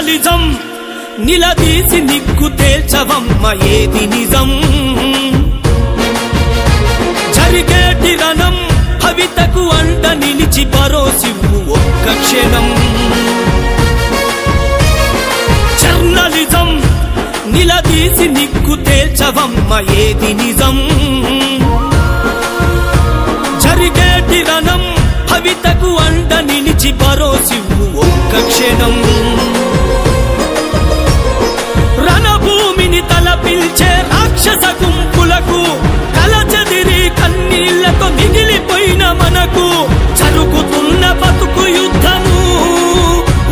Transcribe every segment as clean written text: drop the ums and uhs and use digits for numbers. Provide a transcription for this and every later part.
journalism నిలదీసి నిగ్గు తేల్చవమ్మ ఏది నిజం జరిగేటి రణం భవితకు అండ నిలిచి భరోసివ్వు ఒక్క క్షణం జర్నలిజం నిలదీసి నిగ్గు తేల్చవమ్మ ఏది నిజం జరిగేటి రణం భవితకు అండ నిలిచి భరోసివ్వు ఒక్క క్షణం రణభూమిని తలపిల్చే రాక్షస గుంపులకు కలచెదిరి కన్నీళ్లతో మిగిలిపోయిన మనకు జరుగుతున్న బతుకు యుద్ధము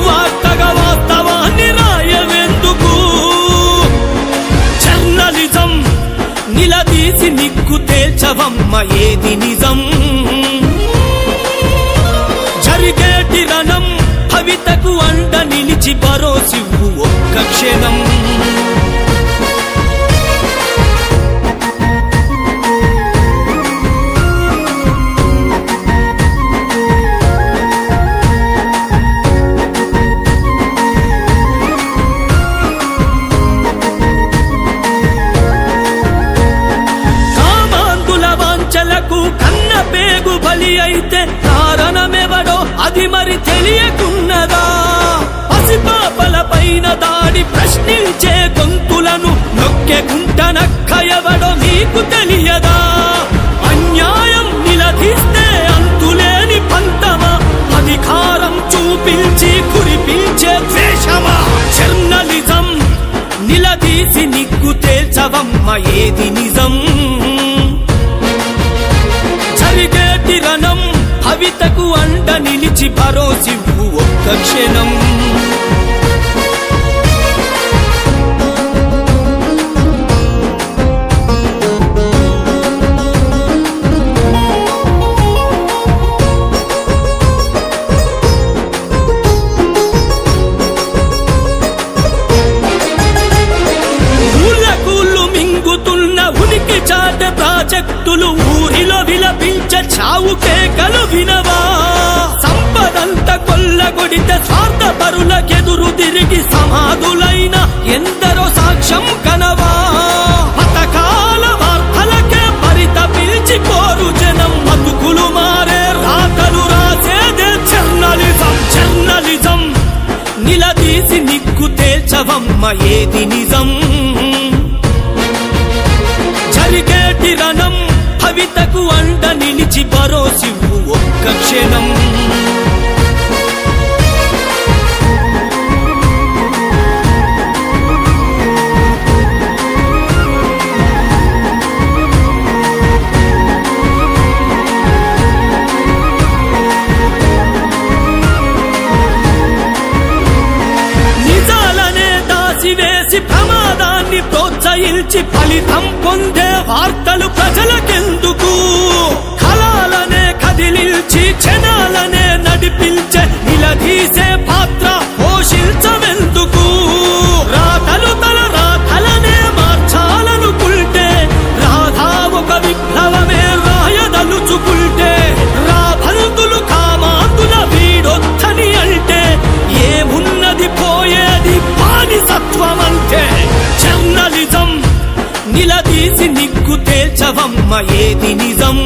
వార్తగా వాస్తవాన్ని రాయవెందుకు జర్నలిజం నిలదీసి నిగ్గు తేల్చవమ్మ ఏది నిజం జరిగేటి రణం భవితకు అండ నిలిచి భరోసివ్వు ఒక్క క్షణం కామాంధుల వాంఛలకు కన్న పేగు బలి అయితే కారణమెవడో అది మరి తెలియకున్నదా పసిపాపల పైన దాడి ప్రశ్నించే గొంతులను నొక్కే గుంటనక్క ఎవడో మీకు తెలియదా అన్యాయం నిలదీస్తే అంతులేని పంతమా అధికారం చూపించి కురిపించే ద్వేషమా జర్నలిజం నిలదీసి నిగ్గు తేల్చవమ్మ ఏది నిజం జరిగేటి రణం భవితకు అండ నిలిచి భరోసివ్వు ఒక్క క్షణం ఉనికి చాట ప్రాజెక్టులు ఊరిలో విలపించే చావు కేకలు వినవా సంపదంత కొల్లగొడితే స్వార్థపరులకెదురు తిరిగి సమాధులైన ఎందరో సాక్ష్యం కనవా పథకాల వార్తలకే పరితపిల్చిపోరు జనం బతుకులు మారే రాతలు రాసేదే జర్నలిజం జర్నలిజం నిలదీసి నిగ్గు తేల్చవమ్మ ఏది నిజం జరిగేటి రణం భవితకు అండ నిలిచి భరోసివ్వు ఒక్క క్షణం నిజాలనే దాసివేసి ప్రమాదాన్ని ప్రోత్సహించి ఫలితం పొందే వార్తలు ప్రజలకెందుకు కళాలనే కదిలించి జనాలనే నడిపించే నిలదీసే పాత్ర పోషించవెందుకు రాతలు తల రాతలనే మార్చాలనుకుంటే రాధా ఒక విప్లవమే రాయదలుచుకుంటే రాబందులు కామాంతుల వీడొచ్చని అంటే ఏమున్నది పోయేది బానిసత్వమంటే జర్నలిజం నిలదీసి నిగ్గు తేల్చవమ్మ ఏది నిజం